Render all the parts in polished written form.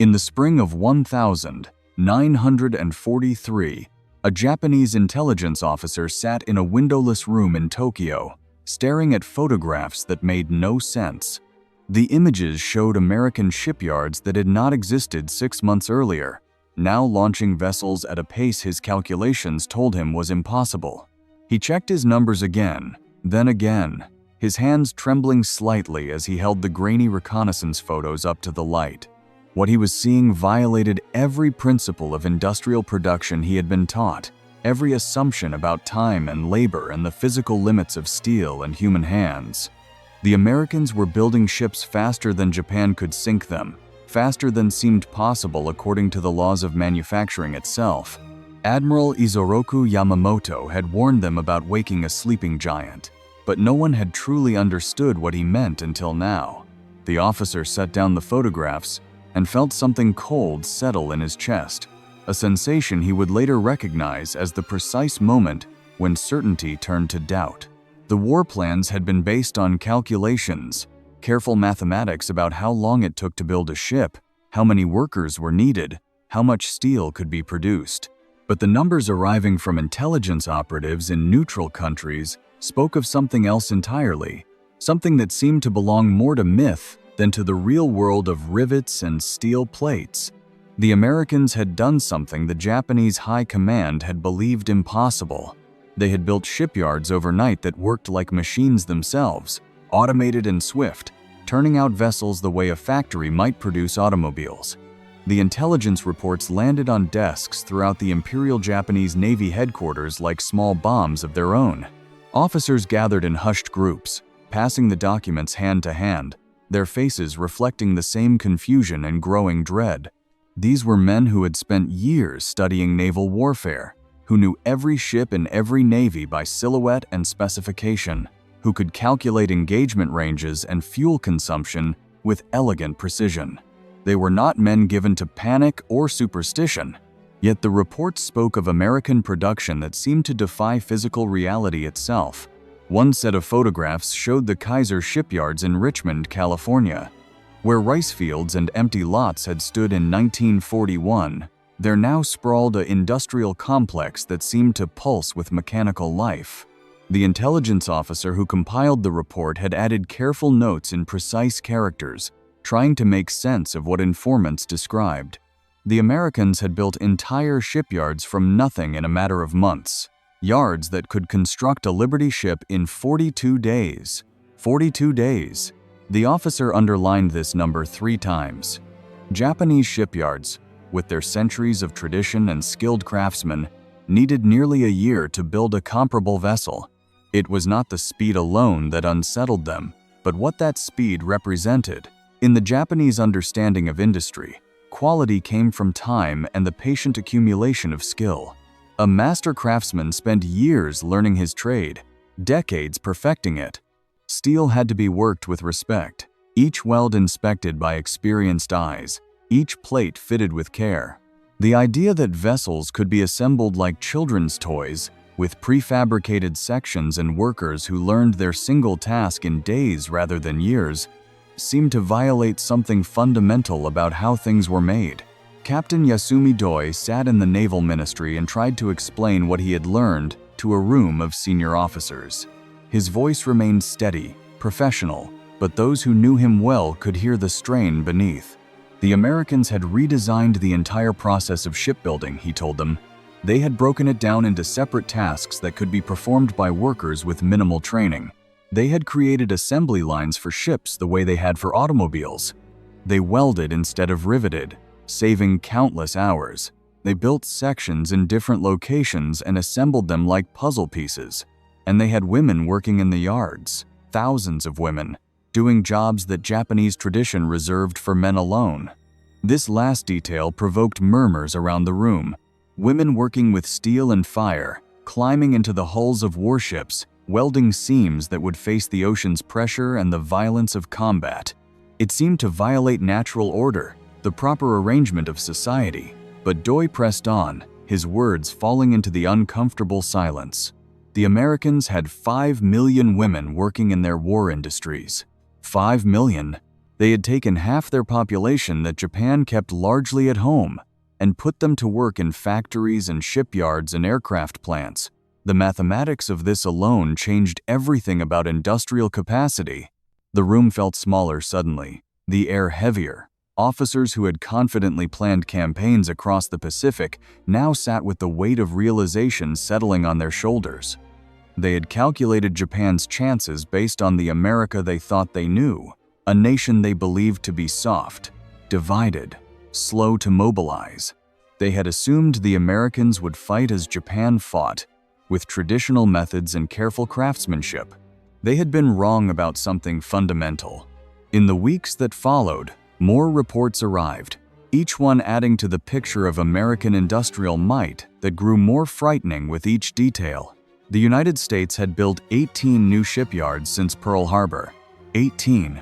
In the spring of 1943, a Japanese intelligence officer sat in a windowless room in Tokyo, staring at photographs that made no sense. The images showed American shipyards that had not existed 6 months earlier, now launching vessels at a pace his calculations told him was impossible. He checked his numbers again, then again, his hands trembling slightly as he held the grainy reconnaissance photos up to the light. What he was seeing violated every principle of industrial production he had been taught, every assumption about time and labor and the physical limits of steel and human hands. The Americans were building ships faster than Japan could sink them, faster than seemed possible according to the laws of manufacturing itself. Admiral Isoroku Yamamoto had warned them about waking a sleeping giant, but no one had truly understood what he meant until now. The officer set down the photographs and felt something cold settle in his chest, a sensation he would later recognize as the precise moment when certainty turned to doubt. The war plans had been based on calculations, careful mathematics about how long it took to build a ship, how many workers were needed, how much steel could be produced. But the numbers arriving from intelligence operatives in neutral countries spoke of something else entirely, something that seemed to belong more to myth than to the real world of rivets and steel plates. The Americans had done something the Japanese high command had believed impossible. They had built shipyards overnight that worked like machines themselves, automated and swift, turning out vessels the way a factory might produce automobiles. The intelligence reports landed on desks throughout the Imperial Japanese Navy headquarters like small bombs of their own. Officers gathered in hushed groups, passing the documents hand to hand, their faces reflecting the same confusion and growing dread. These were men who had spent years studying naval warfare, who knew every ship in every navy by silhouette and specification, who could calculate engagement ranges and fuel consumption with elegant precision. They were not men given to panic or superstition, yet the reports spoke of American production that seemed to defy physical reality itself. One set of photographs showed the Kaiser shipyards in Richmond, California. Where rice fields and empty lots had stood in 1941, there now sprawled an industrial complex that seemed to pulse with mechanical life. The intelligence officer who compiled the report had added careful notes in precise characters, trying to make sense of what informants described. The Americans had built entire shipyards from nothing in a matter of months. Yards that could construct a Liberty ship in 42 days. 42 days. The officer underlined this number 3 times. Japanese shipyards, with their centuries of tradition and skilled craftsmen, needed nearly a year to build a comparable vessel. It was not the speed alone that unsettled them, but what that speed represented. In the Japanese understanding of industry, quality came from time and the patient accumulation of skill. A master craftsman spent years learning his trade, decades perfecting it. Steel had to be worked with respect, each weld inspected by experienced eyes, each plate fitted with care. The idea that vessels could be assembled like children's toys, with prefabricated sections and workers who learned their single task in days rather than years, seemed to violate something fundamental about how things were made. Captain Yasumi Doi sat in the Naval Ministry and tried to explain what he had learned to a room of senior officers. His voice remained steady, professional, but those who knew him well could hear the strain beneath. The Americans had redesigned the entire process of shipbuilding, he told them. They had broken it down into separate tasks that could be performed by workers with minimal training. They had created assembly lines for ships the way they had for automobiles. They welded instead of riveted, saving countless hours. They built sections in different locations and assembled them like puzzle pieces. And they had women working in the yards, thousands of women, doing jobs that Japanese tradition reserved for men alone. This last detail provoked murmurs around the room. Women working with steel and fire, climbing into the hulls of warships, welding seams that would face the ocean's pressure and the violence of combat. It seemed to violate natural order, the proper arrangement of society. But Doi pressed on, his words falling into the uncomfortable silence. The Americans had 5 million women working in their war industries. 5 million. They had taken half their population that Japan kept largely at home and put them to work in factories and shipyards and aircraft plants. The mathematics of this alone changed everything about industrial capacity. The room felt smaller suddenly, the air heavier. Officers who had confidently planned campaigns across the Pacific now sat with the weight of realization settling on their shoulders. They had calculated Japan's chances based on the America they thought they knew, a nation they believed to be soft, divided, slow to mobilize. They had assumed the Americans would fight as Japan fought, with traditional methods and careful craftsmanship. They had been wrong about something fundamental. In the weeks that followed, more reports arrived, each one adding to the picture of American industrial might that grew more frightening with each detail. The United States had built 18 new shipyards since Pearl Harbor. 18.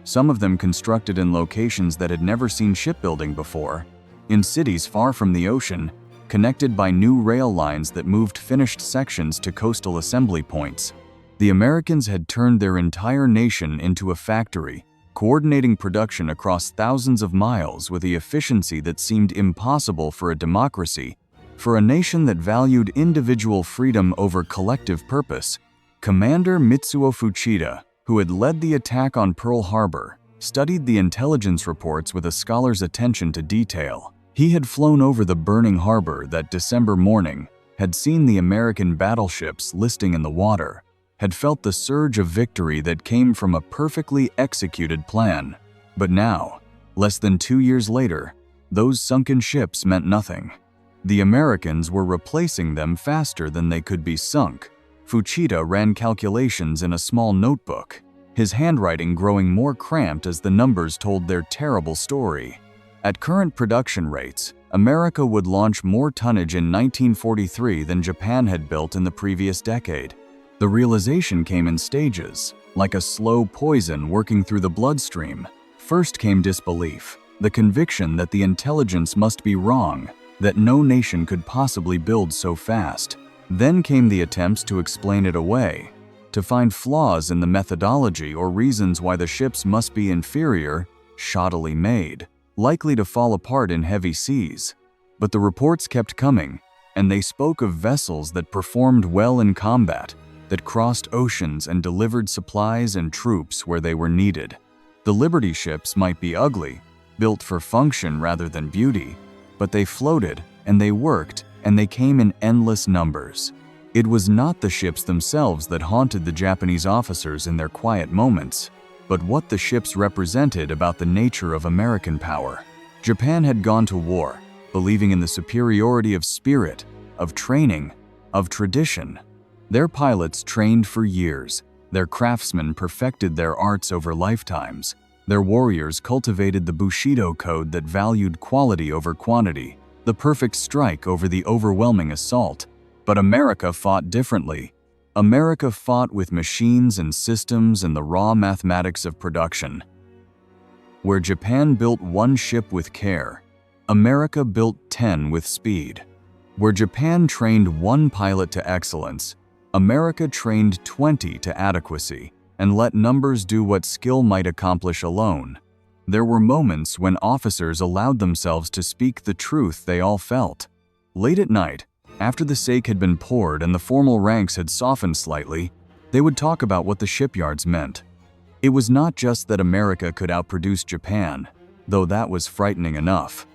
Some of them constructed in locations that had never seen shipbuilding before, in cities far from the ocean, connected by new rail lines that moved finished sections to coastal assembly points. The Americans had turned their entire nation into a factory, coordinating production across thousands of miles with the efficiency that seemed impossible for a democracy, for a nation that valued individual freedom over collective purpose. Commander Mitsuo Fuchida, who had led the attack on Pearl Harbor, studied the intelligence reports with a scholar's attention to detail. He had flown over the burning harbor that December morning, had seen the American battleships listing in the water, had felt the surge of victory that came from a perfectly executed plan. But now, less than 2 years later, those sunken ships meant nothing. The Americans were replacing them faster than they could be sunk. Fuchida ran calculations in a small notebook, his handwriting growing more cramped as the numbers told their terrible story. At current production rates, America would launch more tonnage in 1943 than Japan had built in the previous decade. The realization came in stages, like a slow poison working through the bloodstream. First came disbelief, the conviction that the intelligence must be wrong, that no nation could possibly build so fast. Then came the attempts to explain it away, to find flaws in the methodology or reasons why the ships must be inferior, shoddily made, likely to fall apart in heavy seas. But the reports kept coming, and they spoke of vessels that performed well in combat, that crossed oceans and delivered supplies and troops where they were needed. The Liberty ships might be ugly, built for function rather than beauty, but they floated, and they worked, and they came in endless numbers. It was not the ships themselves that haunted the Japanese officers in their quiet moments, but what the ships represented about the nature of American power. Japan had gone to war, believing in the superiority of spirit, of training, of tradition. Their pilots trained for years, their craftsmen perfected their arts over lifetimes, their warriors cultivated the Bushido code that valued quality over quantity, the perfect strike over the overwhelming assault. But America fought differently. America fought with machines and systems and the raw mathematics of production. Where Japan built one ship with care, America built 10 with speed. Where Japan trained one pilot to excellence, America trained 20 to adequacy and let numbers do what skill might accomplish alone. There were moments when officers allowed themselves to speak the truth they all felt. Late at night, after the sake had been poured and the formal ranks had softened slightly, they would talk about what the shipyards meant. It was not just that America could outproduce Japan, though that was frightening enough.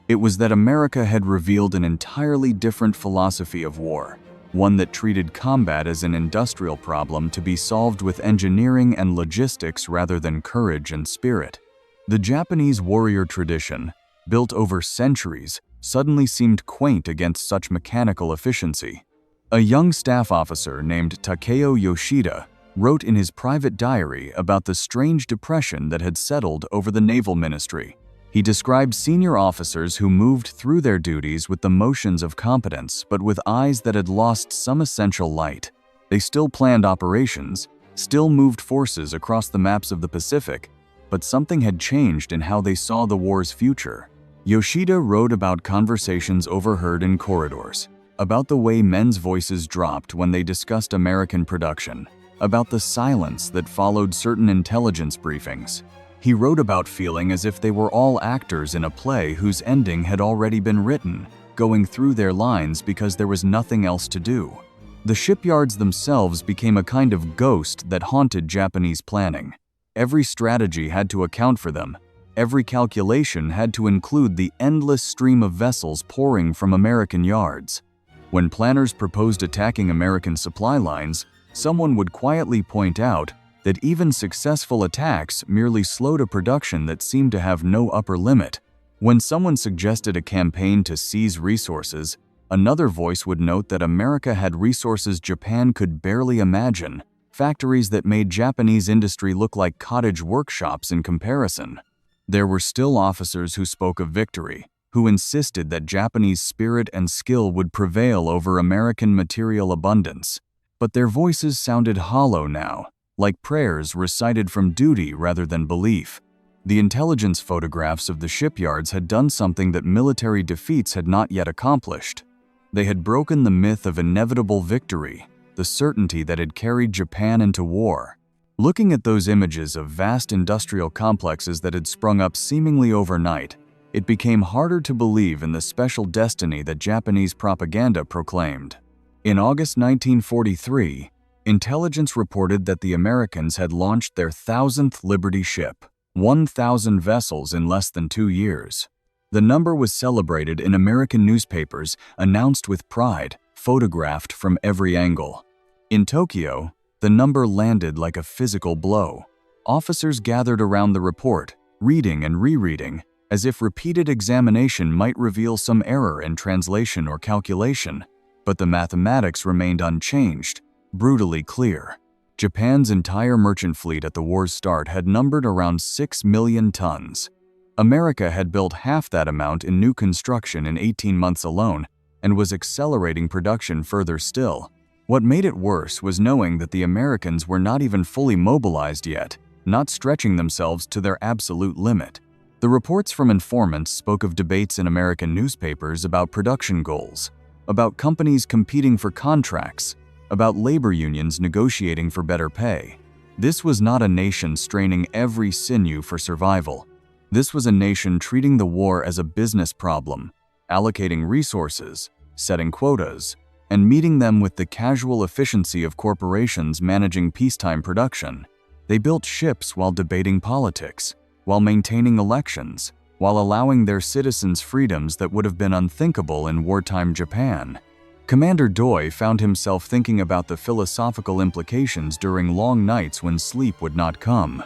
It was that America had revealed an entirely different philosophy of war, one that treated combat as an industrial problem to be solved with engineering and logistics rather than courage and spirit. The Japanese warrior tradition, built over centuries, suddenly seemed quaint against such mechanical efficiency. A young staff officer named Takeo Yoshida wrote in his private diary about the strange depression that had settled over the naval ministry. He described senior officers who moved through their duties with the motions of competence but with eyes that had lost some essential light. They still planned operations, still moved forces across the maps of the Pacific, but something had changed in how they saw the war's future. Yoshida wrote about conversations overheard in corridors, about the way men's voices dropped when they discussed American production, about the silence that followed certain intelligence briefings. He wrote about feeling as if they were all actors in a play whose ending had already been written, going through their lines because there was nothing else to do. The shipyards themselves became a kind of ghost that haunted Japanese planning. Every strategy had to account for them. Every calculation had to include the endless stream of vessels pouring from American yards. When planners proposed attacking American supply lines, someone would quietly point out that even successful attacks merely slowed a production that seemed to have no upper limit. When someone suggested a campaign to seize resources, another voice would note that America had resources Japan could barely imagine, factories that made Japanese industry look like cottage workshops in comparison. There were still officers who spoke of victory, who insisted that Japanese spirit and skill would prevail over American material abundance. But their voices sounded hollow now, like prayers recited from duty rather than belief. The intelligence photographs of the shipyards had done something that military defeats had not yet accomplished. They had broken the myth of inevitable victory, the certainty that had carried Japan into war. Looking at those images of vast industrial complexes that had sprung up seemingly overnight, it became harder to believe in the special destiny that Japanese propaganda proclaimed. In August 1943, intelligence reported that the Americans had launched their 1,000th Liberty ship, 1,000 vessels in less than 2 years. The number was celebrated in American newspapers, announced with pride, photographed from every angle. In Tokyo, the number landed like a physical blow. Officers gathered around the report, reading and rereading, as if repeated examination might reveal some error in translation or calculation. But the mathematics remained unchanged, brutally clear. Japan's entire merchant fleet at the war's start had numbered around 6 million tons. America had built half that amount in new construction in 18 months alone and was accelerating production further still. What made it worse was knowing that the Americans were not even fully mobilized yet, not stretching themselves to their absolute limit. The reports from informants spoke of debates in American newspapers about production goals, about companies competing for contracts, about labor unions negotiating for better pay. This was not a nation straining every sinew for survival. This was a nation treating the war as a business problem, allocating resources, setting quotas, and meeting them with the casual efficiency of corporations managing peacetime production. They built ships while debating politics, while maintaining elections, while allowing their citizens freedoms that would have been unthinkable in wartime Japan. Commander Doi found himself thinking about the philosophical implications during long nights when sleep would not come.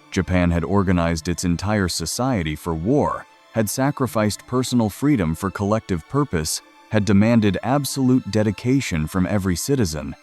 Japan had organized its entire society for war, had sacrificed personal freedom for collective purpose, had demanded absolute dedication from every citizen.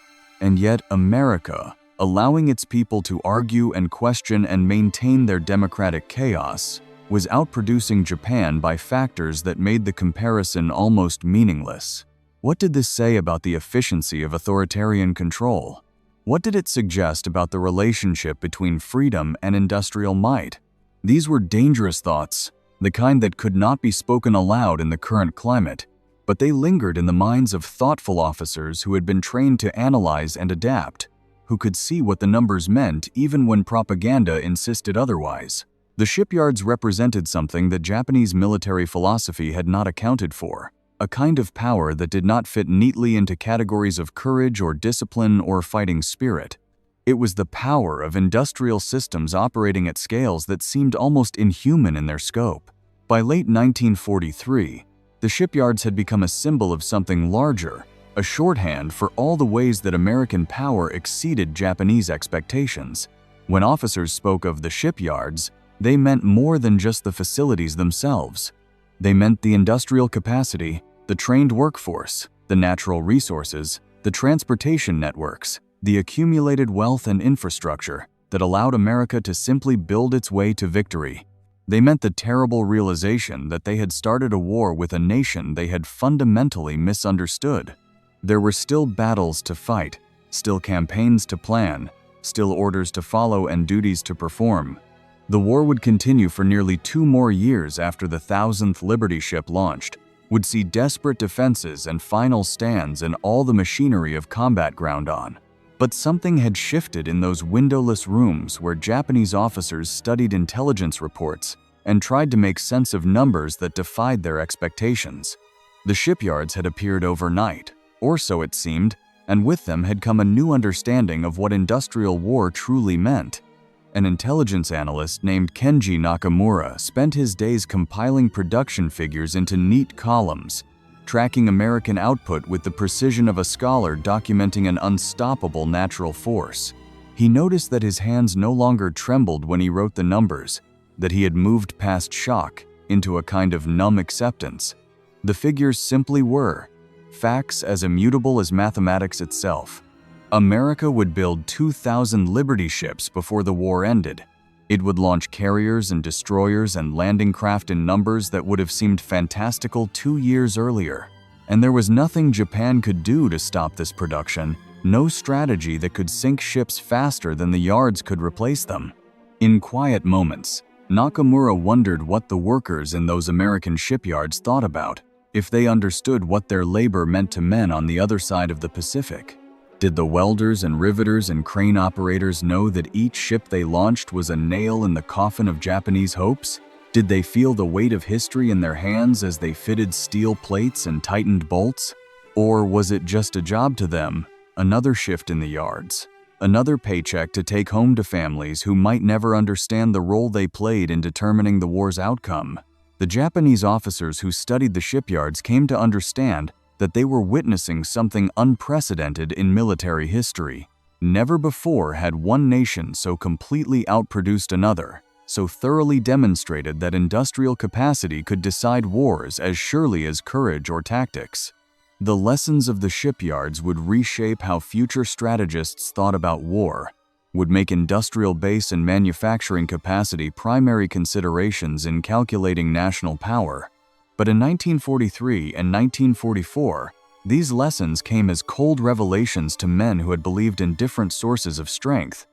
And yet America, allowing its people to argue and question and maintain their democratic chaos, was outproducing Japan by factors that made the comparison almost meaningless. What did this say about the efficiency of authoritarian control? What did it suggest about the relationship between freedom and industrial might? These were dangerous thoughts, the kind that could not be spoken aloud in the current climate, but they lingered in the minds of thoughtful officers who had been trained to analyze and adapt, who could see what the numbers meant even when propaganda insisted otherwise. The shipyards represented something that Japanese military philosophy had not accounted for, a kind of power that did not fit neatly into categories of courage or discipline or fighting spirit. It was the power of industrial systems operating at scales that seemed almost inhuman in their scope. By late 1943, the shipyards had become a symbol of something larger, a shorthand for all the ways that American power exceeded Japanese expectations. When officers spoke of the shipyards, they meant more than just the facilities themselves. They meant the industrial capacity, the trained workforce, the natural resources, the transportation networks, the accumulated wealth and infrastructure that allowed America to simply build its way to victory. They meant the terrible realization that they had started a war with a nation they had fundamentally misunderstood. There were still battles to fight, still campaigns to plan, still orders to follow and duties to perform. The war would continue for nearly 2 more years after the 1,000th Liberty ship launched, would see desperate defenses and final stands and all the machinery of combat ground on. But something had shifted in those windowless rooms where Japanese officers studied intelligence reports and tried to make sense of numbers that defied their expectations. The shipyards had appeared overnight, or so it seemed, and with them had come a new understanding of what industrial war truly meant. An intelligence analyst named Kenji Nakamura spent his days compiling production figures into neat columns, tracking American output with the precision of a scholar documenting an unstoppable natural force. He noticed that his hands no longer trembled when he wrote the numbers, that he had moved past shock into a kind of numb acceptance. The figures simply were facts as immutable as mathematics itself. America would build 2,000 Liberty ships before the war ended. It would launch carriers and destroyers and landing craft in numbers that would have seemed fantastical 2 years earlier. And there was nothing Japan could do to stop this production, no strategy that could sink ships faster than the yards could replace them. In quiet moments, Nakamura wondered what the workers in those American shipyards thought about, if they understood what their labor meant to men on the other side of the Pacific. Did the welders and riveters and crane operators know that each ship they launched was a nail in the coffin of Japanese hopes? Did they feel the weight of history in their hands as they fitted steel plates and tightened bolts? Or was it just a job to them, another shift in the yards, another paycheck to take home to families who might never understand the role they played in determining the war's outcome? The Japanese officers who studied the shipyards came to understand that they were witnessing something unprecedented in military history. Never before had one nation so completely outproduced another, so thoroughly demonstrated that industrial capacity could decide wars as surely as courage or tactics. The lessons of the shipyards would reshape how future strategists thought about war, would make industrial base and manufacturing capacity primary considerations in calculating national power. But in 1943 and 1944, these lessons came as cold revelations to men who had believed in different sources of strength.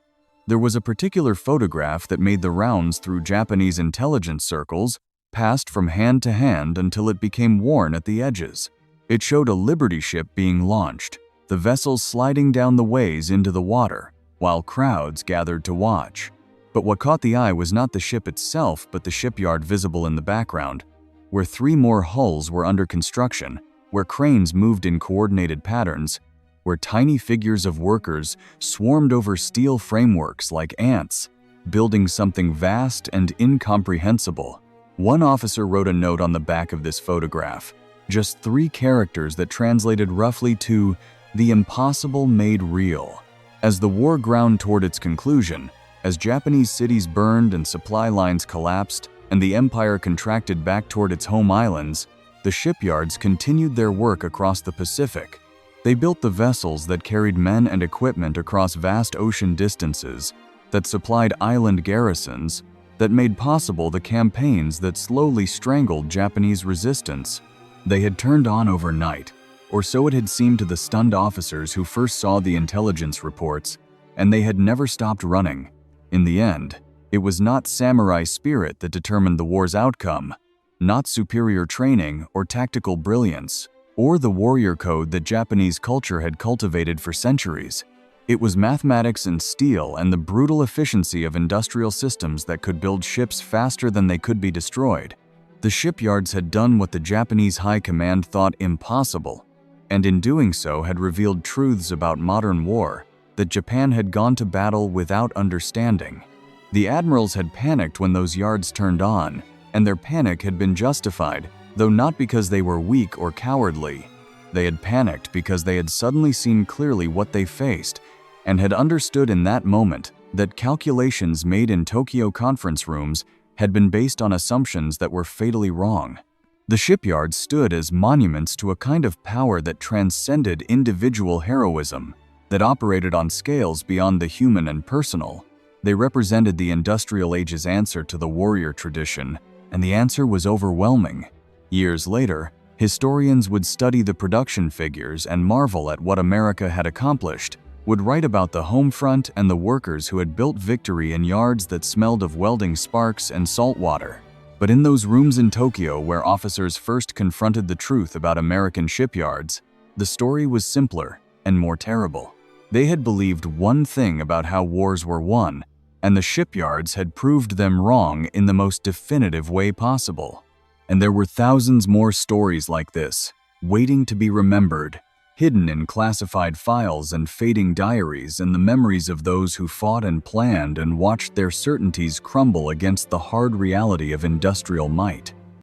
There was a particular photograph that made the rounds through Japanese intelligence circles, passed from hand to hand until it became worn at the edges. It showed a Liberty ship being launched, the vessel sliding down the ways into the water, while crowds gathered to watch. But what caught the eye was not the ship itself, but the shipyard visible in the background, where 3 more hulls were under construction, where cranes moved in coordinated patterns, where tiny figures of workers swarmed over steel frameworks like ants, building something vast and incomprehensible. One officer wrote a note on the back of this photograph, just 3 characters that translated roughly to "the impossible made real." As the war ground toward its conclusion, as Japanese cities burned and supply lines collapsed, and the empire contracted back toward its home islands, the shipyards continued their work across the Pacific. They built the vessels that carried men and equipment across vast ocean distances, that supplied island garrisons, that made possible the campaigns that slowly strangled Japanese resistance. They had turned on overnight, or so it had seemed to the stunned officers who first saw the intelligence reports, and they had never stopped running. In the end, it was not samurai spirit that determined the war's outcome, not superior training or tactical brilliance, or the warrior code that Japanese culture had cultivated for centuries. It was mathematics and steel and the brutal efficiency of industrial systems that could build ships faster than they could be destroyed. The shipyards had done what the Japanese high command thought impossible, and in doing so had revealed truths about modern war that Japan had gone to battle without understanding. The admirals had panicked when those yards turned on, and their panic had been justified, though not because they were weak or cowardly. They had panicked because they had suddenly seen clearly what they faced, and had understood in that moment that calculations made in Tokyo conference rooms had been based on assumptions that were fatally wrong. The shipyards stood as monuments to a kind of power that transcended individual heroism, that operated on scales beyond the human and personal. They represented the industrial age's answer to the warrior tradition, and the answer was overwhelming. Years later, historians would study the production figures and marvel at what America had accomplished, would write about the home front and the workers who had built victory in yards that smelled of welding sparks and salt water. But in those rooms in Tokyo where officers first confronted the truth about American shipyards, the story was simpler and more terrible. They had believed one thing about how wars were won, and the shipyards had proved them wrong in the most definitive way possible. And there were thousands more stories like this, waiting to be remembered, hidden in classified files and fading diaries and the memories of those who fought and planned and watched their certainties crumble against the hard reality of industrial might.